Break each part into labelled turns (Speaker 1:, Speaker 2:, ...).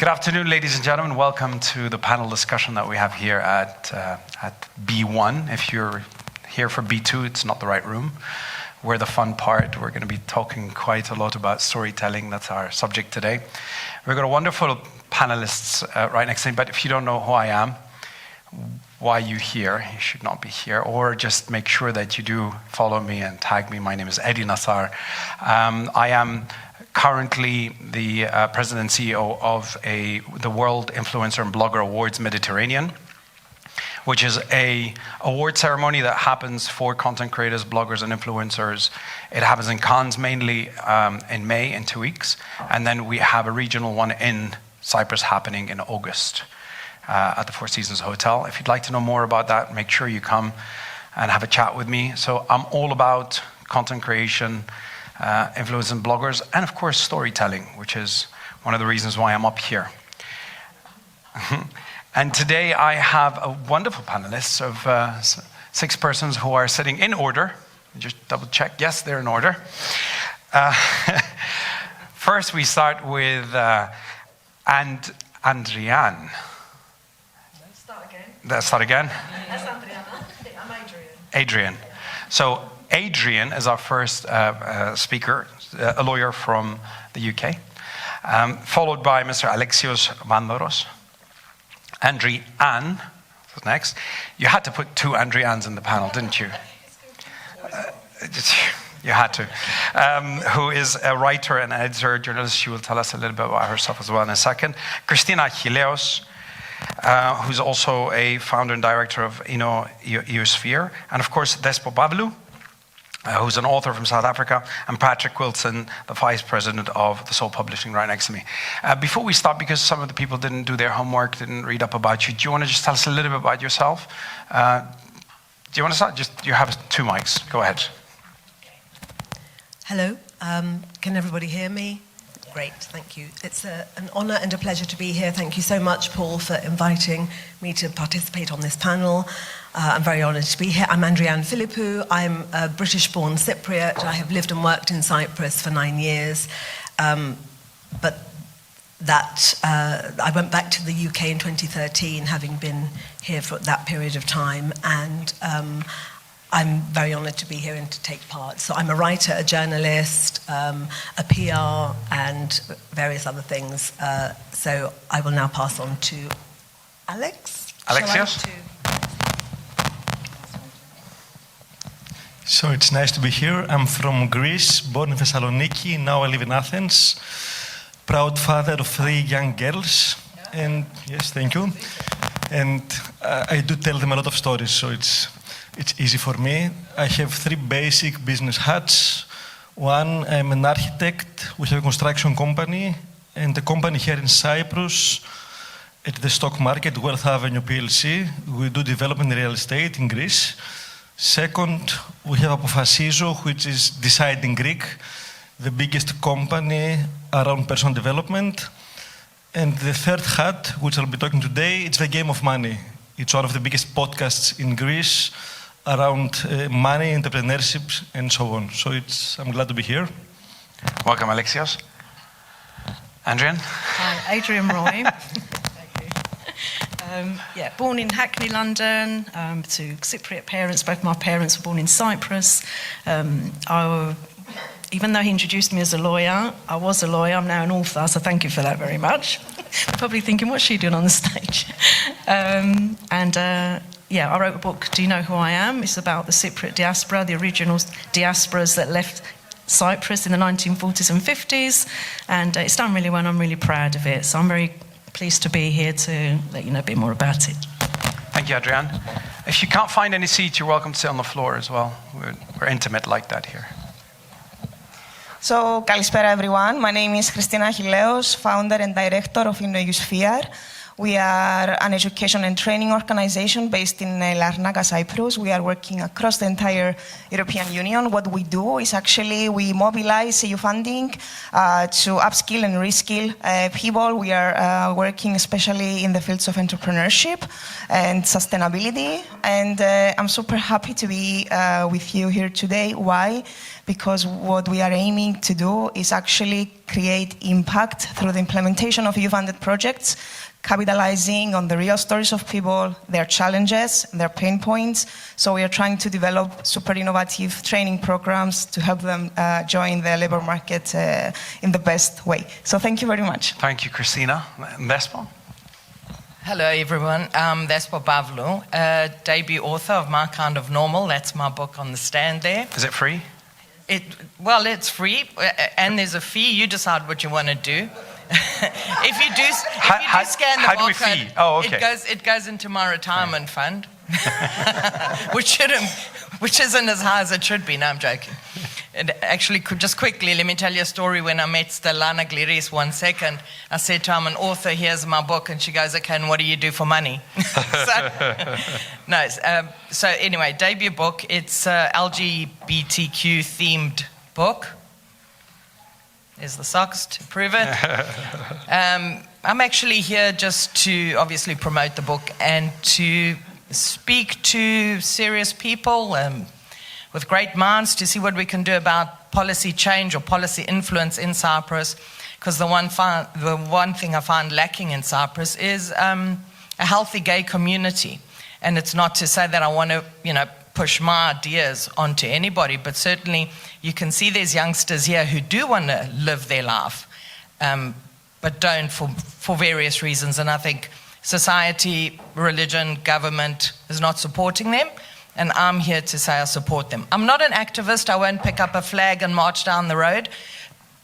Speaker 1: Good afternoon, ladies and gentlemen. Welcome to the panel discussion that we have here at B1. If you're here for B2, it's not the right room. We're the fun part. We're going to be talking quite a lot about storytelling. That's our subject today. We've got a wonderful panelists right next to me, but if you don't know who I am, why you here, you should not be here, or just make sure that you do follow me and tag me. My name is Eddie Nassar. I am currently the president and CEO of the World Influencer and Blogger Awards Mediterranean, which is an award ceremony that happens for content creators, bloggers, and influencers. It happens in Cannes mainly in May, in 2 weeks, and then we have a regional one in Cyprus happening in August at the Four Seasons Hotel. If you'd like to know more about that, make sure you come and have a chat with me. So I'm all about content creation, influencers and bloggers, and of course storytelling, which is one of the reasons why I'm up here. And today I have a wonderful panelists of 6 persons who are sitting in order. Just double check, yes, they're in order. First we start with Andrian. Let's start again.
Speaker 2: That's Adriana. I'm Adrian.
Speaker 1: Adrian. So Adrian is our first speaker, a lawyer from the UK, followed by Mr. Alexios Vandoros. Andrian was next. You had to put 2 Andrians in the panel, didn't you? You had to. Who is a writer and editor, journalist. She will tell us a little bit about herself as well in a second. Christina Achilleos, who's also a founder and director of Eosphere. And of course, Despo Pavlou, who's an author from South Africa, and Patrick Wilson, the vice president of The Soul Publishing, right next to me. Before we start, because some of the people didn't do their homework, didn't read up about you, do you want to just tell us a little bit about yourself? Do you want to start? You have 2 mics. Go ahead.
Speaker 2: Hello. Can everybody hear me? Great, thank you. It's an honor and a pleasure to be here. Thank you so much, Paul, for inviting me to participate on this panel. I'm very honored to be here. I'm Andrian Philippou. I'm a British-born Cypriot. I have lived and worked in Cyprus for 9 years. But I went back to the UK in 2013, having been here for that period of time. And I'm very honored to be here and to take part. So I'm a writer, a journalist, a PR, and various other things. So I will now pass on to Alex.
Speaker 1: Alexios?
Speaker 3: So it's nice to be here. I'm from Greece, born in Thessaloniki. Now I live in Athens. Proud father of 3 young girls. And yes, thank you. And I do tell them a lot of stories, so it's easy for me. I have 3 basic business hats. One, I'm an architect with a construction company and a company here in Cyprus at the stock market, Wealth Avenue PLC. We do development in real estate in Greece. Second, we have Apofasizo, which is Decide in Greek, the biggest company around personal development. And the third hat, which I'll be talking today, it's the Game of Money. It's one of the biggest podcasts in Greece around money, entrepreneurship, and so on. So I'm glad to be here.
Speaker 1: Welcome, Alexios. Adrian?
Speaker 4: Hi, Adrian Roy. Born in Hackney, London, to Cypriot parents. Both my parents were born in Cyprus. Even though he introduced me as a lawyer, I was a lawyer. I'm now an author, so thank you for that very much. Probably thinking, what's she doing on the stage? I wrote a book, Do You Know Who I Am? It's about the Cypriot diaspora, the original diasporas that left Cyprus in the 1940s and 50s. And it's done really well, and I'm really proud of it. So I'm very pleased to be here to let you know a bit more about it.
Speaker 1: Thank you, Adrian. If you can't find any seats, you're welcome to sit on the floor as well. We're intimate like that here.
Speaker 5: So, kalispera everyone. My name is Christina Achilleos, founder and director of Eosphere. We are an education and training organization based in Larnaca, Cyprus. We are working across the entire European Union. What we do is actually we mobilize EU funding to upskill and reskill people. We are working especially in the fields of entrepreneurship and sustainability. And I'm super happy to be with you here today. Why? Because what we are aiming to do is actually create impact through the implementation of EU-funded projects, capitalizing on the real stories of people, their challenges, their pain points. So we are trying to develop super innovative training programs to help them join the labor market in the best way. So thank you very much.
Speaker 1: Thank you, Christina. Vespa?
Speaker 6: Hello, everyone. Vespa Pavlou, debut author of My Kind of Normal. That's my book on the stand there.
Speaker 1: Is it free?
Speaker 6: It's free, and there's a fee. You decide what you want to do. If you do scan the
Speaker 1: how do we
Speaker 6: barcode,
Speaker 1: fee? Oh, okay.
Speaker 6: it goes into my retirement fund, which isn't as high as it should be. No, I'm joking. And actually, just quickly, let me tell you a story. When I met Stelana Gliris 1 second, I said to her, I'm an author, here's my book. And she goes, okay, and what do you do for money? So anyway, debut book. It's LGBTQ themed book. There's the socks to prove it. I'm actually here just to obviously promote the book and to speak to serious people with great minds to see what we can do about policy change or policy influence in Cyprus. Because the one thing I find lacking in Cyprus is a healthy gay community. And it's not to say that I want to, push my ideas onto anybody, but certainly you can see there's youngsters here who do want to live their life, but don't for various reasons. And I think society, religion, government is not supporting them. And I'm here to say I support them. I'm not an activist. I won't pick up a flag and march down the road.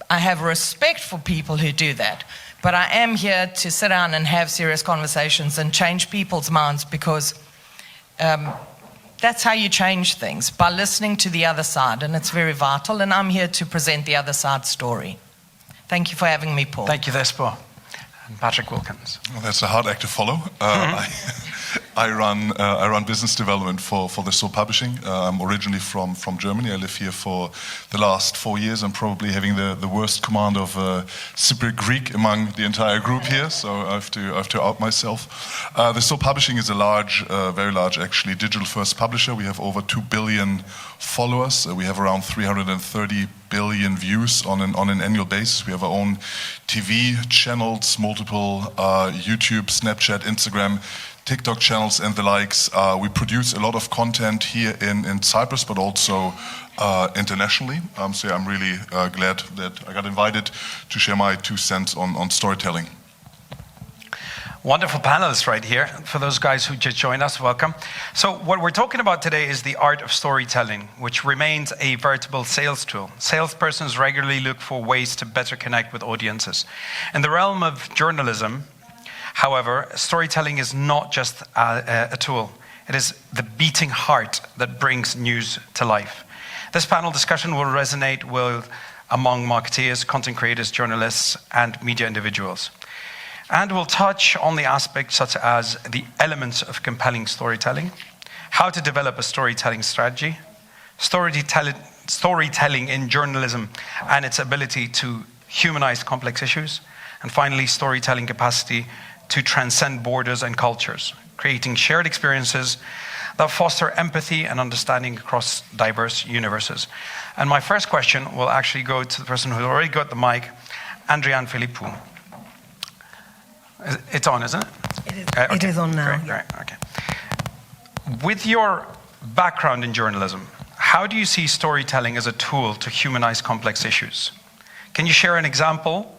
Speaker 6: I have respect for people who do that. But I am here to sit down and have serious conversations and change people's minds, because that's how you change things, by listening to the other side. And it's very vital. And I'm here to present the other side's story. Thank you for having me, Paul.
Speaker 1: Thank you, Vespa. And Patrick Wilkins.
Speaker 7: Well, that's a hard act to follow. I run business development for the Soul Publishing. I'm originally from Germany. I live here for the last 4 years. I'm probably having the worst command of Cypriot Greek among the entire group here, so I have to out myself. The Soul Publishing is a very large, actually, digital-first publisher. We have over 2 billion followers. We have around 330 billion views on an annual basis. We have our own TV channels, multiple YouTube, Snapchat, Instagram, TikTok channels and the likes. We produce a lot of content here in Cyprus, but also internationally. So I'm really glad that I got invited to share my 2 cents on storytelling.
Speaker 1: Wonderful panelists right here. For those guys who just joined us, welcome. So what we're talking about today is the art of storytelling, which remains a veritable sales tool. Salespersons regularly look for ways to better connect with audiences. In the realm of journalism, however, storytelling is not just a tool. It is the beating heart that brings news to life. This panel discussion will resonate among marketeers, content creators, journalists, and media individuals. And we'll touch on the aspects such as the elements of compelling storytelling, how to develop a storytelling strategy, storytelling in journalism and its ability to humanize complex issues, and finally, storytelling capacity to transcend borders and cultures, creating shared experiences that foster empathy and understanding across diverse universes. And my first question will actually go to the person who already got the mic, Andrian Philippou. It's on, isn't it?
Speaker 2: It is,
Speaker 1: okay.
Speaker 2: It is on now.
Speaker 1: Great, okay. With your background in journalism, how do you see storytelling as a tool to humanize complex issues? Can you share an example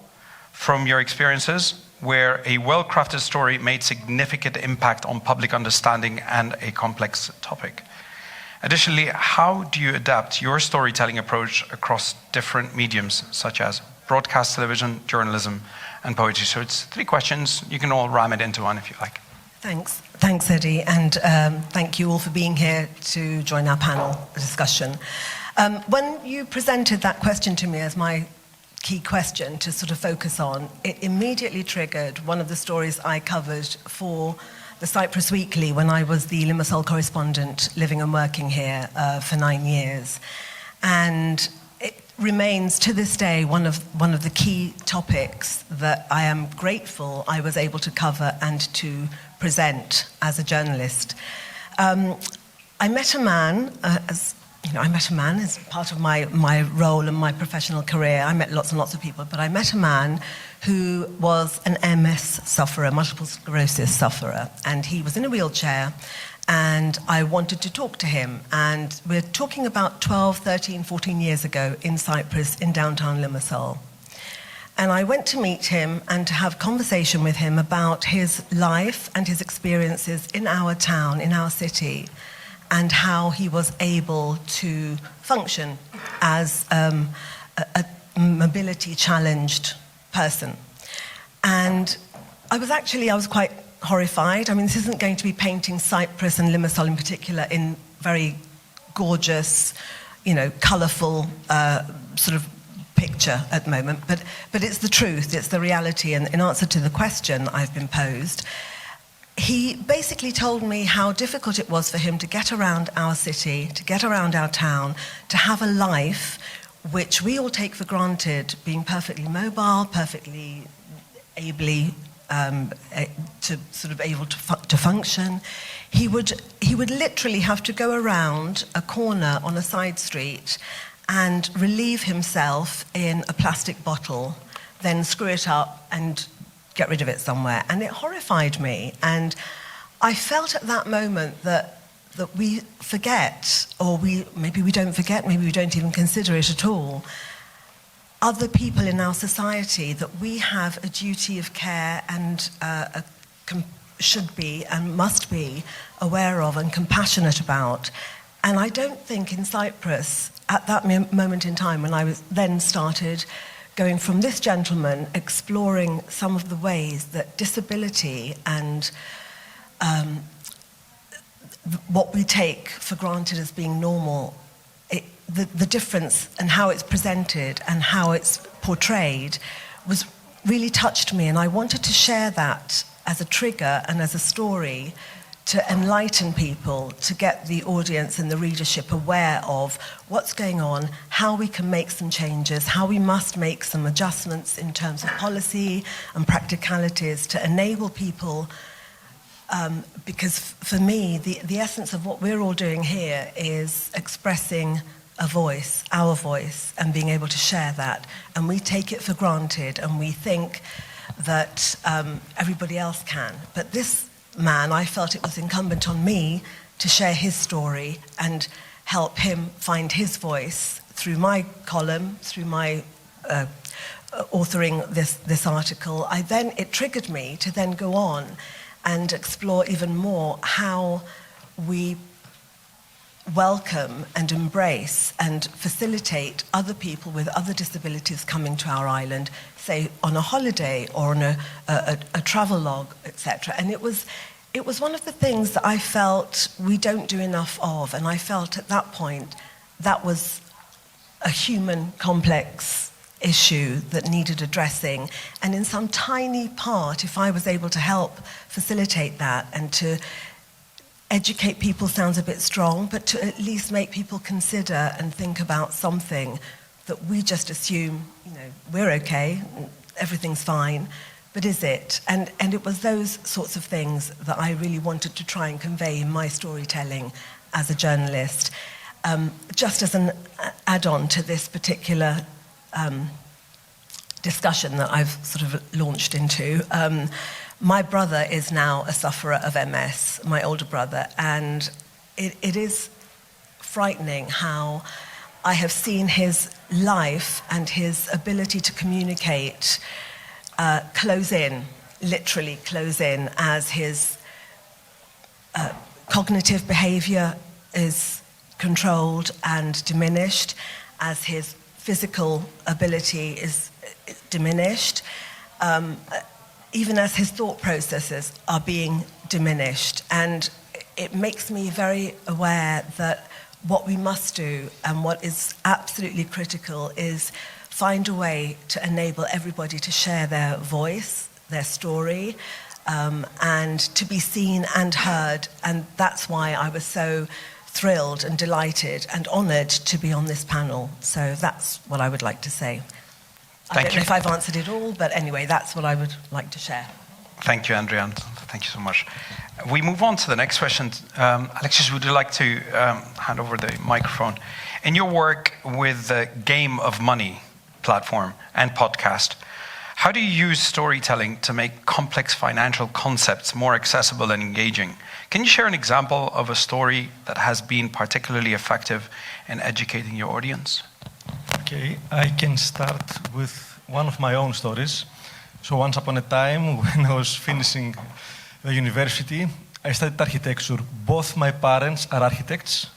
Speaker 1: from your experiences where a well-crafted story made significant impact on public understanding and a complex topic? Additionally, how do you adapt your storytelling approach across different mediums, such as broadcast television, journalism, and poetry? So it's 3 questions. You can all ram it into one if you like.
Speaker 2: Thanks, Eddie, and thank you all for being here to join our panel discussion. When you presented that question to me as my key question to sort of focus on, it immediately triggered one of the stories I covered for the Cyprus Weekly when I was the Limassol correspondent living and working here for 9 years. And it remains to this day one of the key topics that I am grateful I was able to cover and to present as a journalist. I met a man, as I met a man as part of my role and my professional career. I met lots and lots of people, but I met a man who was an MS sufferer, multiple sclerosis sufferer, and he was in a wheelchair, and I wanted to talk to him. And we're talking about 12, 13, 14 years ago in Cyprus, in downtown Limassol. And I went to meet him and to have conversation with him about his life and his experiences in our town, in our city, and how he was able to function as a mobility-challenged person. And I was quite horrified. I mean, this isn't going to be painting Cyprus and Limassol in particular in very gorgeous, colourful sort of picture at the moment, but it's the truth, it's the reality. And in answer to the question I've been posed, he basically told me how difficult it was for him to get around our city, to get around our town, to have a life which we all take for granted, being perfectly mobile, perfectly ably to sort of able to function. He would literally have to go around a corner on a side street and relieve himself in a plastic bottle, then screw it up and get rid of it somewhere. And it horrified me. And I felt at that moment that we forget, or maybe we don't forget, maybe we don't even consider it at all, other people in our society that we have a duty of care and should be and must be aware of and compassionate about. And I don't think in Cyprus, at that moment in time when I was then started going from this gentleman, exploring some of the ways that disability and what we take for granted as being normal, the difference and how it's presented and how it's portrayed was really touched me, and I wanted to share that as a trigger and as a story to enlighten people, to get the audience and the readership aware of what's going on, how we can make some changes, how we must make some adjustments in terms of policy and practicalities to enable people, because for me, the essence of what we're all doing here is expressing a voice, our voice, and being able to share that. And we take it for granted, and we think that everybody else can. But this man, I felt it was incumbent on me to share his story and help him find his voice through my column, through my authoring this article. It triggered me to then go on and explore even more how we welcome and embrace and facilitate other people with other disabilities coming to our island, say on a holiday or on a travel log, etc. And it was one of the things that I felt we don't do enough of, and I felt at that point that was a human complex issue that needed addressing. And in some tiny part, if I was able to help facilitate that and to educate people sounds a bit strong, but to at least make people consider and think about something that we just assume, we're okay, everything's fine, but is it? And it was those sorts of things that I really wanted to try and convey in my storytelling as a journalist. Just as an add-on to this particular discussion that I've sort of launched into, my brother is now a sufferer of MS, my older brother, and it is frightening how I have seen his life and his ability to communicate close in, literally close in, as his cognitive behavior is controlled and diminished, as his physical ability is diminished, even as his thought processes are being diminished. And it makes me very aware that what we must do and what is absolutely critical is find a way to enable everybody to share their voice, their story, and to be seen and heard. And that's why I was so thrilled and delighted and honoured to be on this panel. So that's what I would like to say. I don't know if I've answered it all, but anyway, that's what I would like to share.
Speaker 1: Thank you, Andrea. Thank you so much. We move on to the next question. Alexis, would you like to hand over the microphone? In your work with the Game of Money platform and podcast, how do you use storytelling to make complex financial concepts more accessible and engaging? Can you share an example of a story that has been particularly effective in educating your audience?
Speaker 3: Okay, I can start with one of my own stories. So once upon a time, when I was finishing the university, I studied architecture. Both my parents are architects,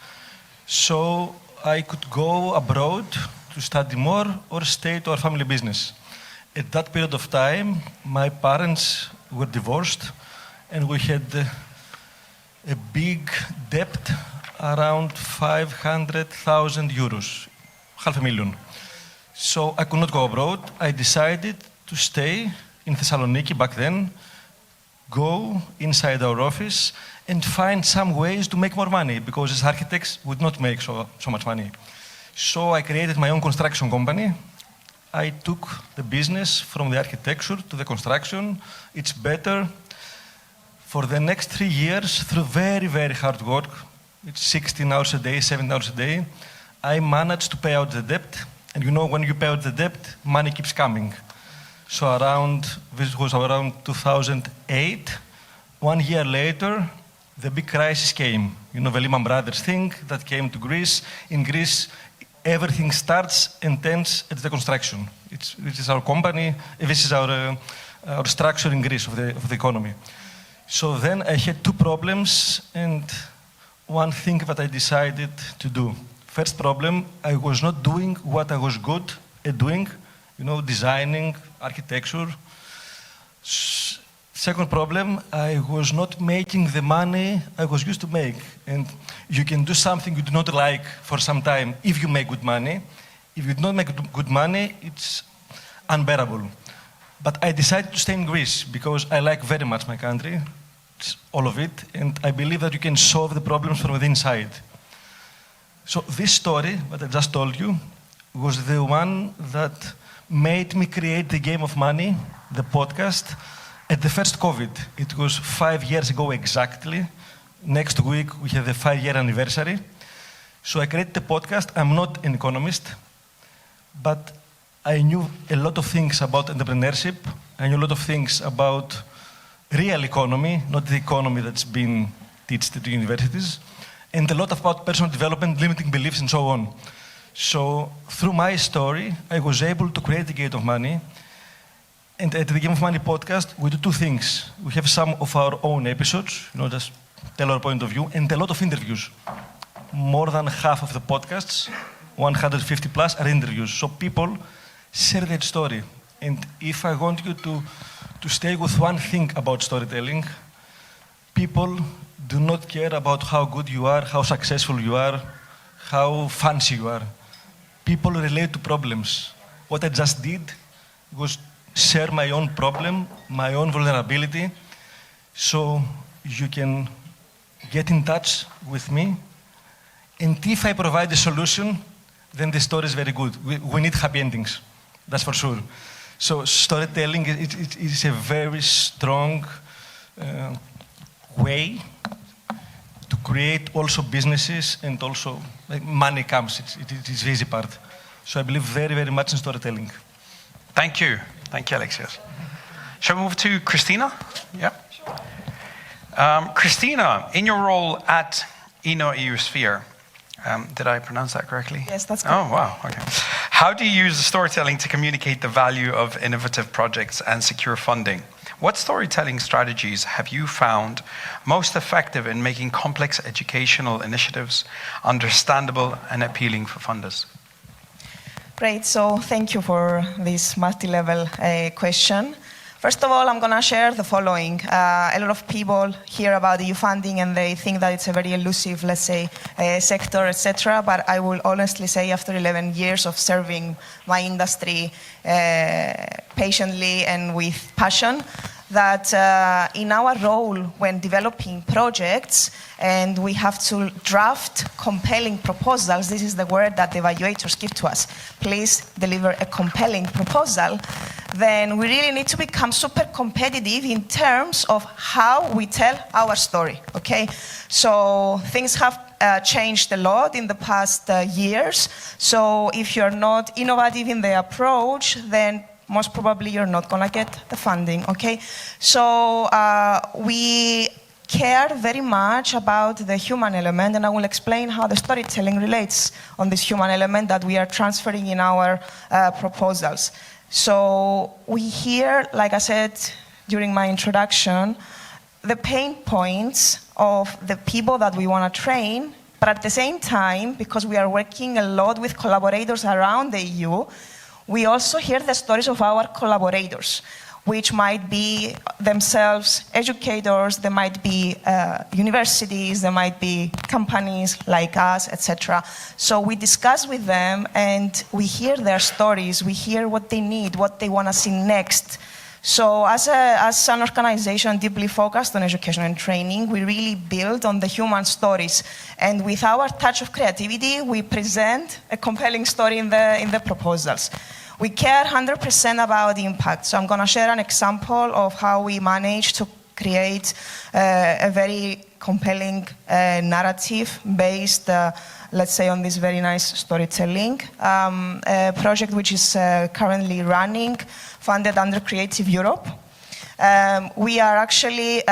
Speaker 3: so I could go abroad to study more or stay to our family business. At that period of time, my parents were divorced, and we had a big debt around 500,000 euros, $500,000. So I could not go abroad. I decided to stay in Thessaloniki back then, go inside our office and find some ways to make more money, because as architects we would not make so much money. So I created my own construction company. I took the business from the architecture to the construction. It's better. For the next 3 years, through very, very hard work, it's 16 hours a day, 7 hours a day, I managed to pay out the debt. And you know, when you pay out the debt, money keeps coming. So this was around 2008. 1 year later, the big crisis came. You know, the Lehman Brothers thing that came to Greece. In Greece, everything starts and ends at the construction. This is our company. This is our structure in Greece of the economy. So then I had two problems and one thing that I decided to do. First problem, I was not doing what I was good at doing, you know, designing, architecture. Second problem, I was not making the money I was used to make. And you can do something you do not like for some time if you make good money. If you do not make good money, it's unbearable. But I decided to stay in Greece because I like very much my country, all of it, and I believe that you can solve the problems from the inside. So this story that I just told you was the one that made me create the Game of Money, the podcast, at the first COVID. It was 5 years ago exactly. Next week we have the 5-year anniversary. So I created the podcast. I'm not an economist, but I knew a lot of things about entrepreneurship. I knew a lot of things about real economy, not the economy that's been taught at the universities, and a lot about personal development, limiting beliefs, and so on. So through my story, I was able to create the Game of Money. And at the Game of Money podcast, we do two things. We have some of our own episodes, you know, just tell our point of view, and a lot of interviews. More than half of the podcasts, 150 plus, are interviews. So people share their story. And if I want you to stay with one thing about storytelling, people do not care about how good you are, how successful you are, how fancy you are. People relate to problems. What I just did was share my own problem, my own vulnerability, so you can get in touch with me. And if I provide a solution, then the story is very good. We need happy endings, that's for sure. So storytelling is a very strong way to create also businesses, and also money comes. It is the easy part. So I believe very, very much in storytelling.
Speaker 1: Thank you. Thank you, Alexios. Shall we move to Christina? Yeah. Christina, in your role at EU Sphere, did I pronounce that correctly?
Speaker 5: Yes, that's correct.
Speaker 1: Oh, wow. Okay. How do you use storytelling to communicate the value of innovative projects and secure funding? What storytelling strategies have you found most effective in making complex educational initiatives understandable and appealing for funders?
Speaker 5: Great, so thank you for this multi-level question. First of all, I'm going to share the following. A lot of people hear about EU funding and they think that it's a very elusive, let's say, sector, etc. But I will honestly say, after 11 years of serving my industry patiently and with passion, that in our role when developing projects and we have to draft compelling proposals, this is the word that the evaluators give to us, please deliver a compelling proposal, then we really need to become super competitive in terms of how we tell our story, okay? So things have changed a lot in the past years. So if you're not innovative in the approach, then most probably you're not going to get the funding, okay? So we care very much about the human element, and I will explain how the storytelling relates on this human element that we are transferring in our proposals. So we hear, like I said during my introduction, the pain points of the people that we want to train, but at the same time, because we are working a lot with collaborators around the EU, we also hear the stories of our collaborators, which might be themselves educators, they might be universities, they might be companies like us, etc. So we discuss with them and we hear their stories, we hear what they need, what they want to see next. So as an organization deeply focused on education and training, we really build on the human stories. And with our touch of creativity, we present a compelling story in the proposals. We care 100% about impact. So I'm going to share an example of how we managed to create a very compelling narrative based, let's say, on this very nice storytelling. A project which is currently running, funded under Creative Europe. We are actually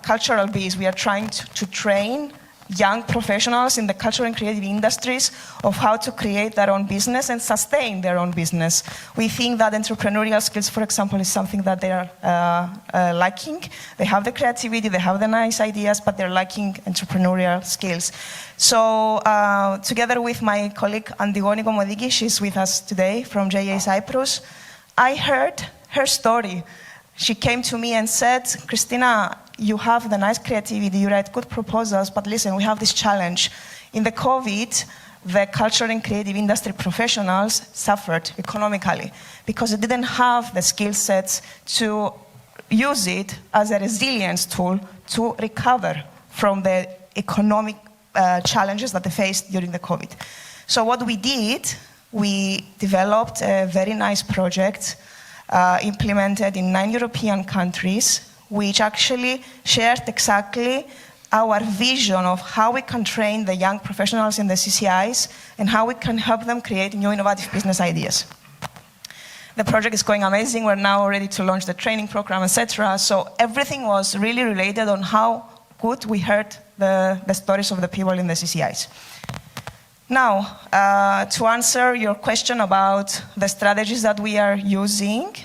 Speaker 5: cultural bees. We are trying to train young professionals in the cultural and creative industries of how to create their own business and sustain their own business. We think that entrepreneurial skills, for example, is something that they are lacking. They have the creativity, they have the nice ideas, but they're lacking entrepreneurial skills. So together with my colleague Antigone Komodiki, she's with us today from JA Cyprus, I heard her story. She came to me and said, Christina, you have the nice creativity, you write good proposals, but listen, we have this challenge. In the COVID, the cultural and creative industry professionals suffered economically because they didn't have the skill sets to use it as a resilience tool to recover from the economic challenges that they faced during the COVID. So what we did, we developed a very nice project implemented in 9 European countries, which actually shared exactly our vision of how we can train the young professionals in the CCIs and how we can help them create new innovative business ideas. The project is going amazing. We're now ready to launch the training program, etc. So everything was really related on how good we heard the stories of the people in the CCIs. Now, to answer your question about the strategies that we are using,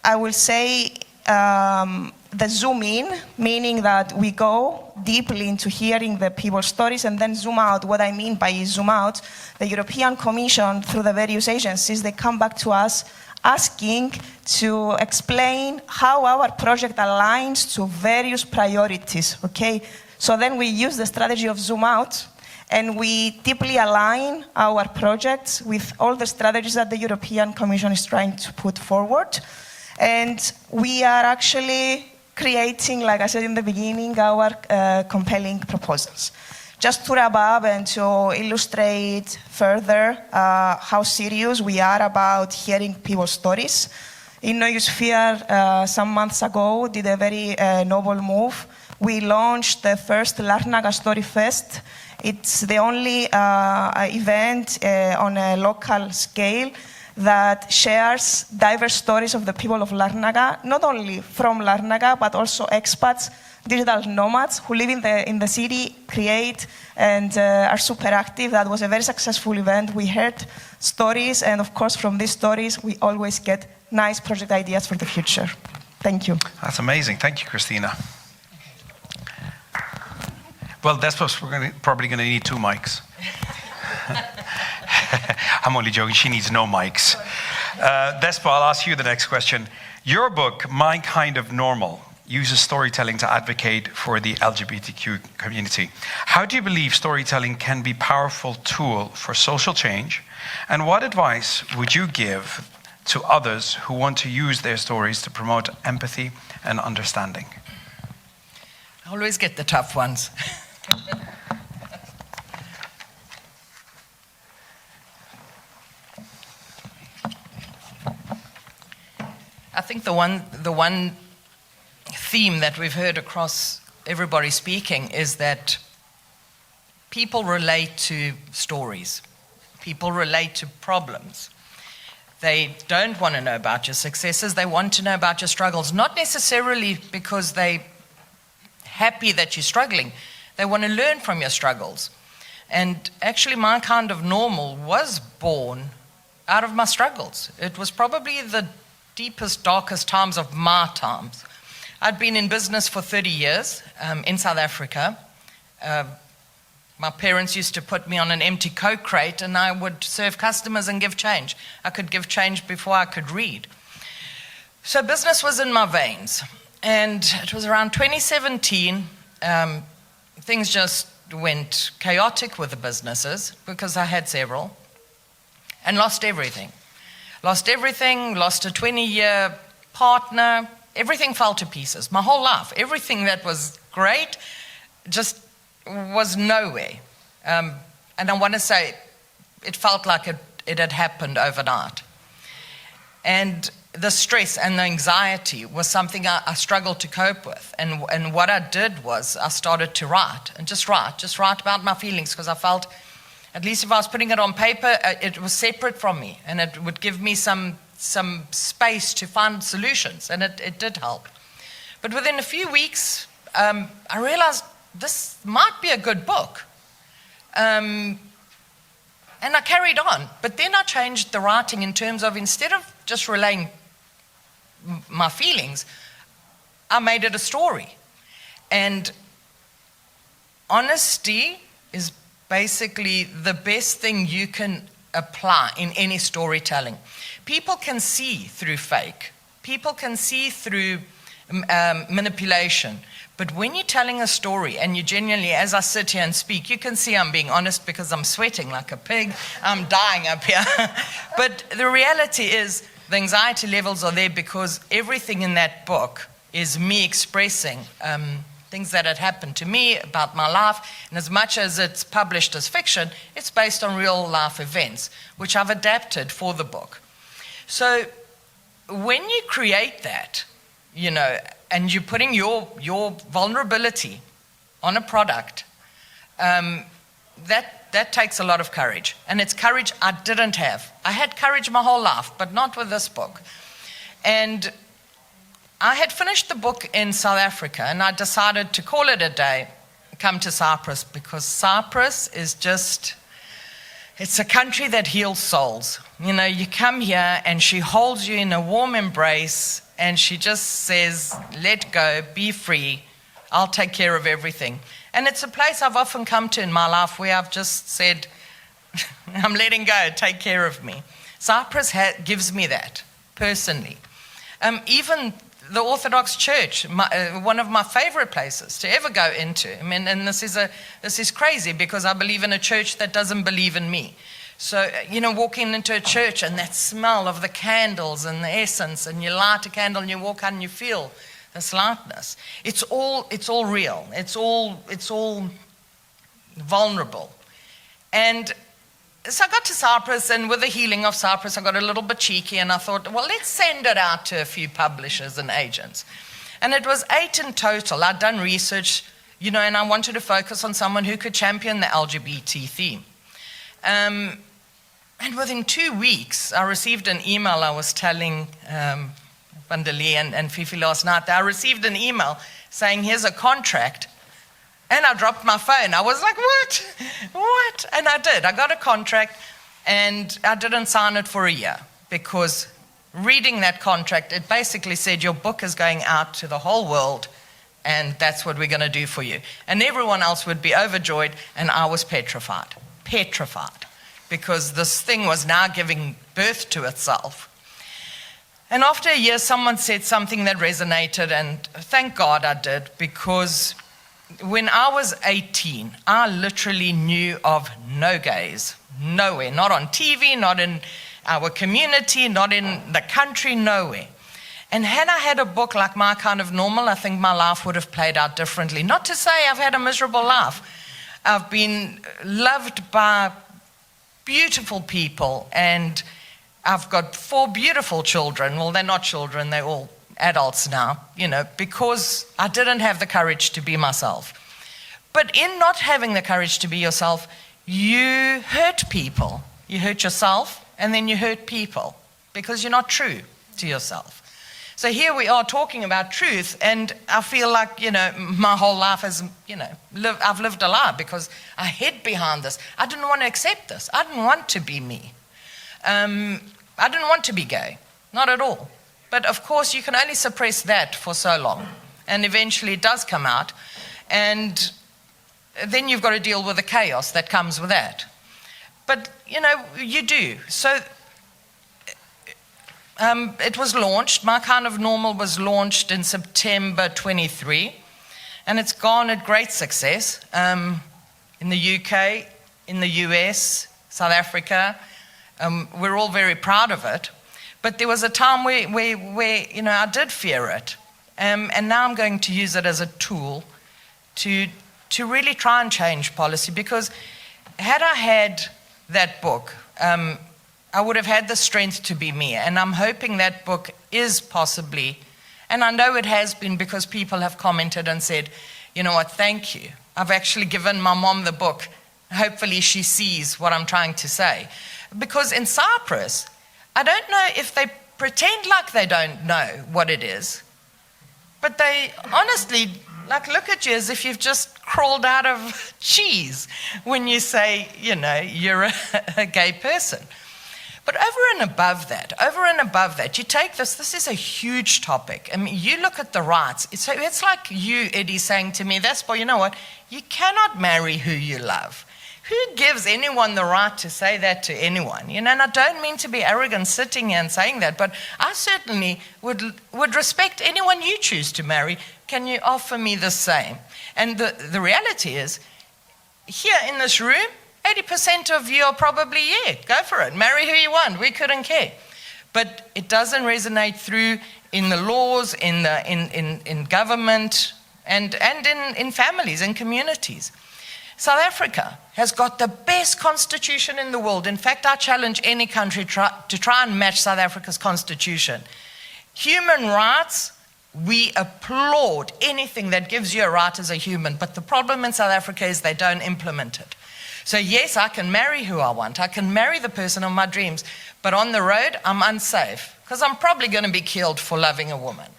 Speaker 5: I will say the zoom in, meaning that we go deeply into hearing the people's stories and then zoom out. What I mean by zoom out, the European Commission, through the various agencies, they come back to us asking to explain how our project aligns to various priorities, okay? So then we use the strategy of zoom out and we deeply align our projects with all the strategies that the European Commission is trying to put forward. And we are actually creating, like I said in the beginning, our compelling proposals. Just to wrap up and to illustrate further how serious we are about hearing people's stories, InnoEusphere some months ago did a very noble move. We launched the first Larnaca Story Fest. It's the only event on a local scale that shares diverse stories of the people of Larnaca, not only from Larnaca, but also expats, digital nomads who live in the city, create, and are super active. That was a very successful event. We heard stories, and of course, from these stories, we always get nice project ideas for the future. Thank you.
Speaker 1: That's amazing. Thank you, Christina. Well, Despos, we're probably going to need 2 mics. I'm only joking. She needs no mics. Despo, I'll ask you the next question. Your book, My Kind of Normal, uses storytelling to advocate for the LGBTQ community. How do you believe storytelling can be a powerful tool for social change? And what advice would you give to others who want to use their stories to promote empathy and understanding?
Speaker 6: I always get the tough ones. I think the one theme that we've heard across everybody speaking is that people relate to stories. People relate to problems. They don't want to know about your successes. They want to know about your struggles, not necessarily because they're happy that you're struggling. They want to learn from your struggles. And actually, my kind of normal was born out of my struggles. It was probably the deepest, darkest times of my times. I'd been in business for 30 years in South Africa. My parents used to put me on an empty Coke crate and I would serve customers and give change. I could give change before I could read. So business was in my veins. And it was around 2017, things just went chaotic with the businesses because I had several and lost everything. Lost everything, lost a 20-year partner. Everything fell to pieces. My whole life, everything that was great just was nowhere. And I want to say it felt like it had happened overnight. And the stress and the anxiety was something I struggled to cope with. And what I did was I started to write, and just write about my feelings, because I felt, at least if I was putting it on paper, it was separate from me, and it would give me some space to find solutions, and it did help. But within a few weeks, I realized this might be a good book. And I carried on, but then I changed the writing in terms of, instead of just relaying my feelings, I made it a story. And honesty is basically the best thing you can apply in any storytelling. People can see through fake. People can see through manipulation. But when you're telling a story and you genuinely, as I sit here and speak, you can see I'm being honest because I'm sweating like a pig. I'm dying up here. But the reality is the anxiety levels are there because everything in that book is me expressing things that had happened to me about my life. And as much as it's published as fiction, it's based on real life events, which I've adapted for the book. So when you create that, you know, and you're putting your vulnerability on a product, that takes a lot of courage. And it's courage I didn't have. I had courage my whole life, but not with this book. And I had finished the book in South Africa, and I decided to call it a day, come to Cyprus, because Cyprus is just, it's a country that heals souls. You know, you come here and she holds you in a warm embrace, and she just says, let go, be free, I'll take care of everything. And it's a place I've often come to in my life where I've just said, I'm letting go, take care of me. Cyprus gives me that, personally. Even the Orthodox Church, one of my favorite places to ever go into. I mean, and this is crazy because I believe in a church that doesn't believe in me. So, you know, walking into a church and that smell of the candles and the essence, and you light a candle and you walk out and you feel this lightness. It's all real. It's all vulnerable. And so I got to Cyprus, and with the healing of Cyprus, I got a little bit cheeky, and I thought, well, let's send it out to a few publishers and agents. And it was 8 in total. I'd done research, you know, and I wanted to focus on someone who could champion the LGBT theme. And within 2 weeks, I received an email. I was telling Vandeli and Fifi last night that I received an email saying, here's a contract. And I dropped my phone. I was like, what? And I did. I got a contract, and I didn't sign it for a year because reading that contract, it basically said your book is going out to the whole world, and that's what we're going to do for you. And everyone else would be overjoyed, and I was petrified, because this thing was now giving birth to itself. And after a year, someone said something that resonated, and thank God I did, because when I was 18, I literally knew of no gays, nowhere, not on TV, not in our community, not in the country, nowhere. And had I had a book like My Kind of Normal, I think my life would have played out differently. Not to say I've had a miserable life. I've been loved by beautiful people, and I've got 4 beautiful children. Well, they're not children, they're all adults now, because I didn't have the courage to be myself. But in not having the courage to be yourself, you hurt people. You hurt yourself, and then you hurt people because you're not true to yourself. So here we are talking about truth, and I feel like, my whole life has, I've lived a lie because I hid behind this. I didn't want to accept this. I didn't want to be me. I didn't want to be gay, not at all. But of course, you can only suppress that for so long, and eventually it does come out, and then you've got to deal with the chaos that comes with that. But, you do. So it was launched. My Kind of Normal was launched in September 23, and it's garnered great success in the UK, in the US, South Africa. We're all very proud of it. But there was a time where I did fear it. And now I'm going to use it as a tool to really try and change policy. Because had I had that book, I would have had the strength to be me. And I'm hoping that book is possibly, and I know it has been because people have commented and said, you know what, thank you. I've actually given my mom the book. Hopefully she sees what I'm trying to say. Because in Cyprus, I don't know if they pretend like they don't know what it is, but they honestly look at you as if you've just crawled out of cheese when you say, you're a gay person. But over and above that, you take this is a huge topic. I mean, you look at the rights. It's like you, Eddie, saying to me, you know what? You cannot marry who you love. Who gives anyone the right to say that to anyone? And I don't mean to be arrogant sitting here and saying that, but I certainly would respect anyone you choose to marry. Can you offer me the same? And the reality is, here in this room, 80% of you are probably, go for it. Marry who you want. We couldn't care. But it doesn't resonate through in the laws, in government, and in families, in communities. South Africa has got the best constitution in the world. In fact, I challenge any country to try and match South Africa's constitution. Human rights, we applaud anything that gives you a right as a human. But the problem in South Africa is they don't implement it. So yes, I can marry who I want. I can marry the person of my dreams. But on the road, I'm unsafe because I'm probably going to be killed for loving a woman.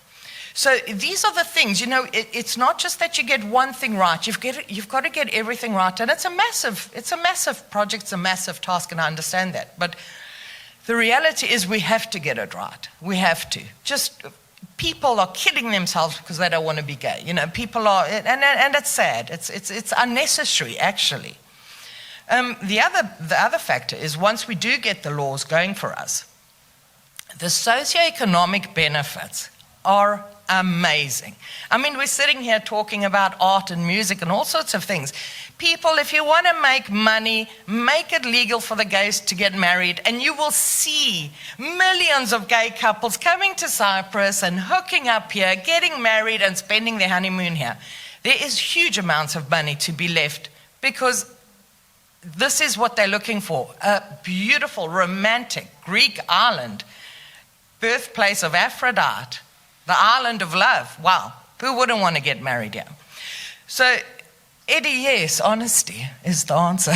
Speaker 6: So these are the things, it's not just that you get one thing right. You've got to get everything right. And it's a massive project, it's a massive task, and I understand that. But the reality is we have to get it right. We have to. Just people are killing themselves because they don't want to be gay. People are, and it's sad. It's unnecessary, actually. The other factor is once we do get the laws going for us, the socioeconomic benefits are amazing. I mean, we're sitting here talking about art and music and all sorts of things. People, if you want to make money, make it legal for the gays to get married, and you will see millions of gay couples coming to Cyprus and hooking up here, getting married and spending their honeymoon here. There is huge amounts of money to be left because this is what they're looking for. A beautiful, romantic Greek island, birthplace of Aphrodite, the island of love. Wow, who wouldn't want to get married here? So, Eddie, yes, honesty is the answer.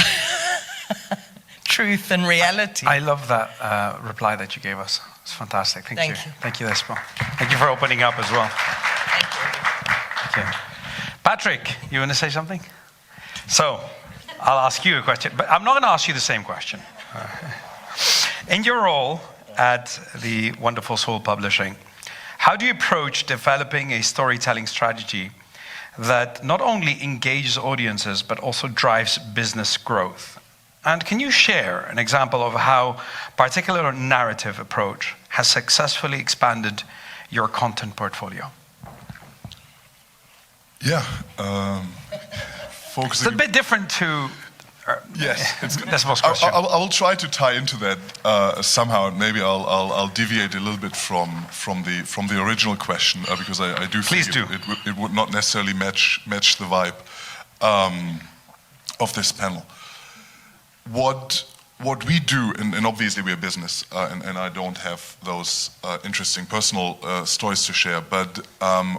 Speaker 6: Truth and reality.
Speaker 1: I love that reply that you gave us. It's fantastic. Thank you. Thank you, Despo. Thank you for opening up as well.
Speaker 6: Thank you.
Speaker 1: Okay. Patrick, you want to say something? So, I'll ask you a question, but I'm not going to ask you the same question. In your role at the wonderful Soul Publishing, how do you approach developing a storytelling strategy that not only engages audiences, but also drives business growth? And can you share an example of how a particular narrative approach has successfully expanded your content portfolio?
Speaker 7: Yeah.
Speaker 1: It's a bit different to
Speaker 7: Yes,
Speaker 1: That's most question.
Speaker 7: I will try to tie into that somehow. Maybe I'll deviate a little bit from the original question because I do
Speaker 1: Please
Speaker 7: think it would not necessarily match the vibe of this panel. What we do, and obviously we're a business, and I don't have those interesting personal stories to share, but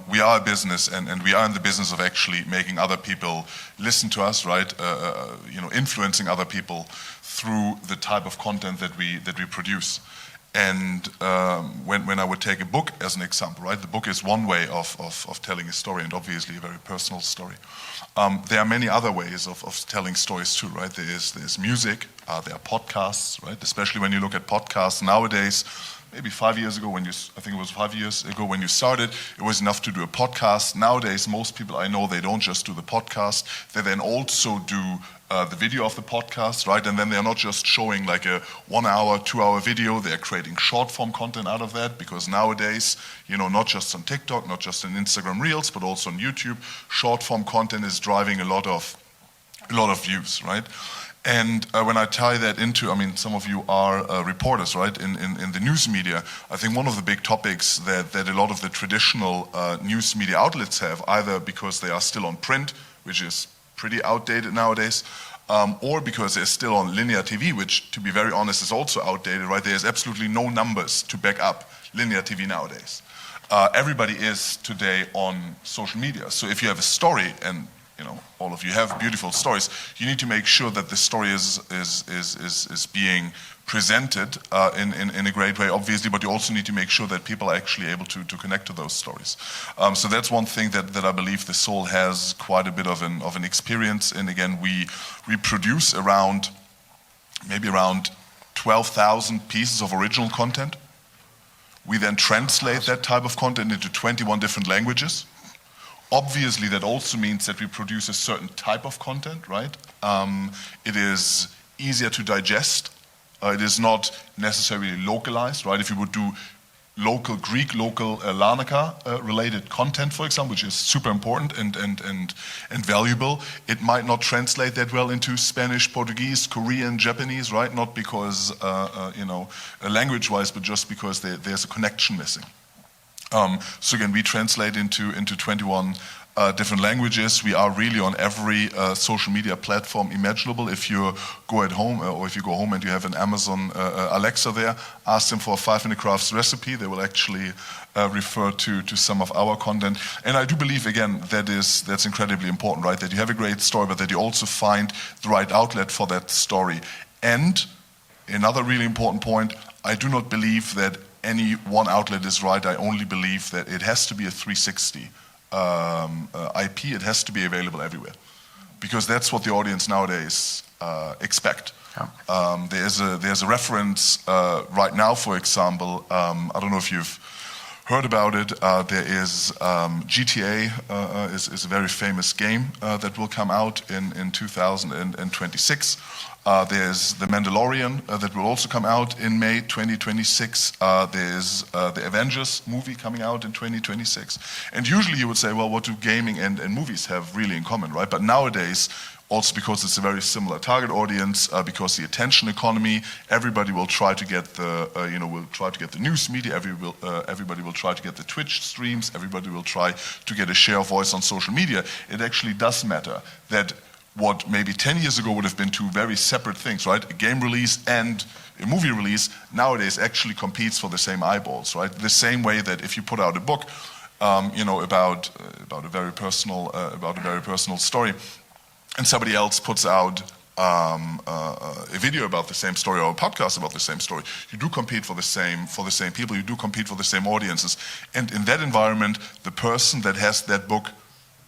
Speaker 7: we are a business, and we are in the business of actually making other people listen to us, right? Influencing other people through the type of content that we produce. And when I would take a book as an example, right? The book is one way of telling a story, and obviously a very personal story. There are many other ways of telling stories too, right? There's music, there are podcasts, right? Especially when you look at podcasts nowadays. Maybe 5 years ago, I think it was 5 years ago when you started, it was enough to do a podcast. Nowadays, most people I know, they don't just do the podcast, they then also do the video of the podcast, right? And then they're not just showing like a 1 hour, 2 hour video, they're creating short form content out of that, because nowadays, not just on TikTok, not just on Instagram Reels, but also on YouTube, short form content is driving a lot of views, right? And when I tie that into, some of you are reporters, right, in the news media. I think one of the big topics that a lot of the traditional news media outlets have, either because they are still on print, which is pretty outdated nowadays, or because they're still on linear TV, which, to be very honest, is also outdated, right? There's absolutely no numbers to back up linear TV nowadays. Everybody is today on social media. So if you have a story, and all of you have beautiful stories, you need to make sure that the story is being presented in a great way, obviously, but you also need to make sure that people are actually able to connect to those stories. So that's one thing that I believe the Soul has quite a bit of an experience in. Again, we produce maybe around 12,000 pieces of original content. We then translate that type of content into 21 different languages. Obviously, that also means that we produce a certain type of content, right? It is easier to digest. It is not necessarily localized, right? If you would do local Greek, local Larnaca-related content, for example, which is super important and valuable, it might not translate that well into Spanish, Portuguese, Korean, Japanese, right? Not because, language-wise, but just because there's a connection missing. So again, we translate into 21 different languages. We are really on every social media platform imaginable. If you go at home, or if you go home and you have an Amazon Alexa there, ask them for a 5-minute crafts recipe. They will actually refer to some of our content. And I do believe, again, that's incredibly important, right? That you have a great story, but that you also find the right outlet for that story. And another really important point, I do not believe that any one outlet is right. I only believe that it has to be a 360 IP. It has to be available everywhere, because that's what the audience nowadays expect. Yeah. There's a reference right now, for example. I don't know if you've heard about it. There is GTA is a very famous game that will come out in 2026. There's The Mandalorian that will also come out in May 2026. There's the Avengers movie coming out in 2026. And usually you would say, well, what do gaming and movies have really in common, right? But nowadays, also because it's a very similar target audience, because the attention economy, everybody will try to get the news media, everybody will try to get the Twitch streams, everybody will try to get a share of voice on social media. It actually does matter that what maybe 10 years ago would have been two very separate things, right? A game release and a movie release nowadays actually competes for the same eyeballs, right? The same way that if you put out a book, about a very personal story, and somebody else puts out a video about the same story, or a podcast about the same story, you do compete for the same people. You do compete for the same audiences, and in that environment, the person that has that book